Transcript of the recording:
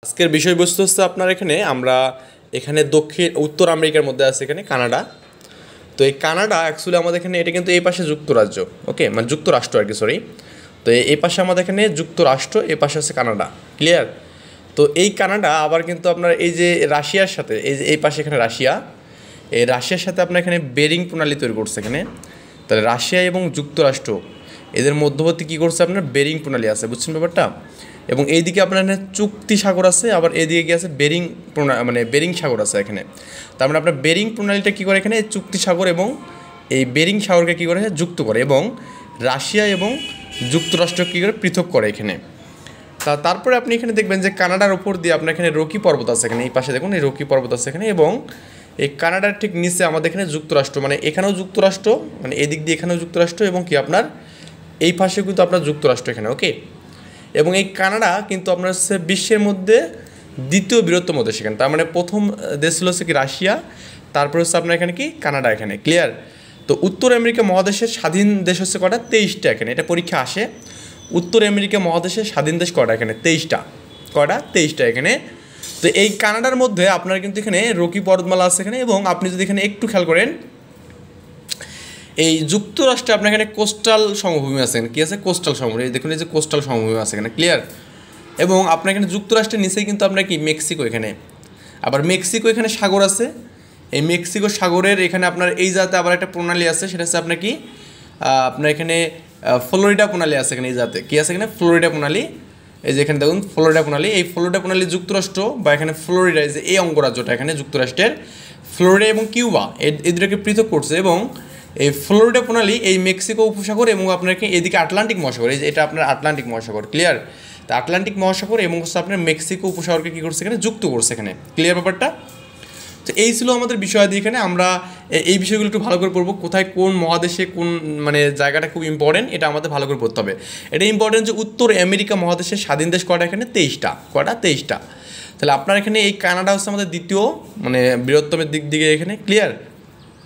আজকের বিষয়বস্তু হচ্ছে আপনার এখানে উত্তর আমেরিকার মধ্যে আছে এখানে কানাডা। তো এই কানাডা অ্যাকচুয়ালি আমাদের এখানে এটা কিন্তু এই পাশে যুক্তরাজ্য, ওকে, মানে যুক্তরাষ্ট্র আর কি, সরি। তো এই পাশে আমাদের এখানে যুক্তরাষ্ট্র, এই পাশে আছে কানাডা, ক্লিয়ার। তো এই কানাডা আবার কিন্তু আপনার এই যে রাশিয়ার সাথে এই পাশে এখানে রাশিয়া, এই রাশিয়ার সাথে আপনার এখানে বেরিং প্রণালী তৈরি করছে এখানে। তাহলে রাশিয়া এবং যুক্তরাষ্ট্র এদের মধ্যবর্তী কী করছে আপনার বেরিং প্রণালী আছে, বুঝছেন ব্যাপারটা। এবং এইদিকে আপনার এখানে চুক্তি সাগর আছে, আবার এইদিকে কি আছে বেরিং সাগর আছে এখানে। তার মানে আপনার বেরিং প্রণালীটা কী করে এখানে চুক্তি সাগর এবং এই বেরিং সাগরকে কী করে যুক্ত করে, এবং রাশিয়া এবং যুক্তরাষ্ট্র কী করে পৃথক করে এখানে। তারপরে আপনি এখানে দেখবেন যে কানাডার উপর দিয়ে আপনার এখানে রকি পর্বত আছে এখানে, এই পাশে দেখুন এই রকি পর্বত আছে এখানে, এবং এই কানাডার ঠিক নিচে আমাদের এখানে যুক্তরাষ্ট্র, মানে এখানেও যুক্তরাষ্ট্র, মানে এদিক দিয়ে এখানেও যুক্তরাষ্ট্র, এবং কি আপনার এই পাশে কিন্তু আপনার যুক্তরাষ্ট্র এখানে, ওকে। এবং এই কানাডা কিন্তু আপনার হচ্ছে বিশ্বের মধ্যে দ্বিতীয় বৃহত্তম দেশ এখানে। তার মানে প্রথম দেশ ছিল হচ্ছে কি রাশিয়া, তারপরে হচ্ছে আপনার এখানে কি কানাডা এখানে, ক্লিয়ার। তো উত্তর আমেরিকা মহাদেশের স্বাধীন দেশ হচ্ছে কটা, 23টা এখানে, এটা পরীক্ষা আসে। উত্তর আমেরিকা মহাদেশের স্বাধীন দেশ কটা এখানে, 23টা এখানে। তো এই কানাডার মধ্যে আপনার কিন্তু এখানে রকি পর্বতমালা আছে এখানে, এবং আপনি যদি এখানে একটু খেয়াল করেন এই যুক্তরাষ্ট্রে আপনার এখানে কোস্টাল সমভূমি আছে, কী আছে কোস্টাল সমভূমি, দেখুন এই যে কোস্টাল সমভূমি আছে এখানে, ক্লিয়ার। এবং আপনার এখানে যুক্তরাষ্ট্রের নিচেই কিন্তু আপনার কি মেক্সিকো এখানে, আবার মেক্সিকো এখানে সাগর আছে। এই মেক্সিকো সাগরের এখানে আপনার এই জাতে আবার একটা প্রণালী আছে, সেটা হচ্ছে আপনার কি আপনার এখানে ফ্লোরিডা প্রণালী আছে এখানে, এই জাতে কী আছে এখানে ফ্লোরিডা প্রণালী। এই যে এখানে দেখুন ফ্লোরিডা প্রণালী, এই ফ্লোরিডা প্রণালী যুক্তরাষ্ট্র বা এখানে ফ্লোরিডা, এই যে এই অঙ্গরাজ্যটা এখানে যুক্তরাষ্ট্রের ফ্লোরিডা এবং কিউবা এদেরকে পৃথক করছে। এবং এই ফ্লোরিডা প্রণালী এই মেক্সিকো উপসাগর এবং আপনার এদিকে আটলান্টিক মহাসাগর, এই যে এটা আপনার আটলান্টিক মহাসাগর, ক্লিয়ার। তো আটলান্টিক মহাসাগর এবং হচ্ছে আপনার মেক্সিকো উপসাগরকে কী করছে এখানে যুক্ত করছে এখানে, ক্লিয়ার ব্যাপারটা। তো এই ছিল আমাদের বিষয়াদি এখানে। আমরা এই বিষয়গুলো একটু ভালো করে পড়বো, কোথায় কোন মহাদেশে কোন মানে জায়গাটা খুব ইম্পর্টেন্ট, এটা আমাদের ভালো করে পড়তে হবে। এটা ইম্পর্টেন্ট যে উত্তর আমেরিকা মহাদেশের স্বাধীন দেশ কটা এখানে, 23টা। তাহলে আপনার এখানে এই কানাডা হচ্ছে আমাদের দ্বিতীয় মানে বৃহত্তমের দিক দিকে এখানে, ক্লিয়ার।